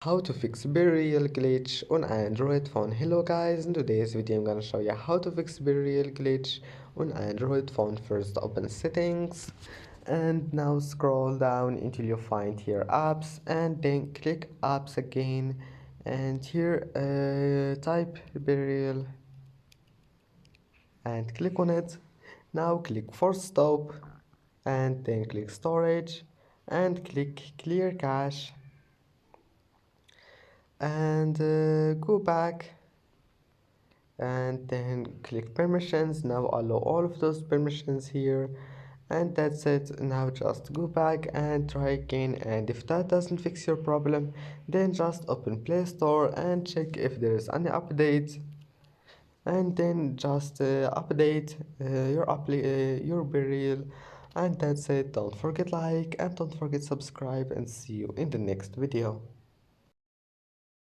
How to fix Bereal glitch on Android phone. Hello guys, in today's video I'm gonna show you how to fix Bereal glitch on Android phone. First open settings and now scroll down until you find here apps and then click apps again, and here type Bereal and click on it. Now click force stop and then click storage and click clear cache and go back and then click permissions. Now allow all of those permissions here, and that's it. Now just go back and try again, and if that doesn't fix your problem, then just open Play Store and check if there is any update, and then just update your Bereal, and that's it. Don't forget like and don't forget subscribe, and see you in the next video.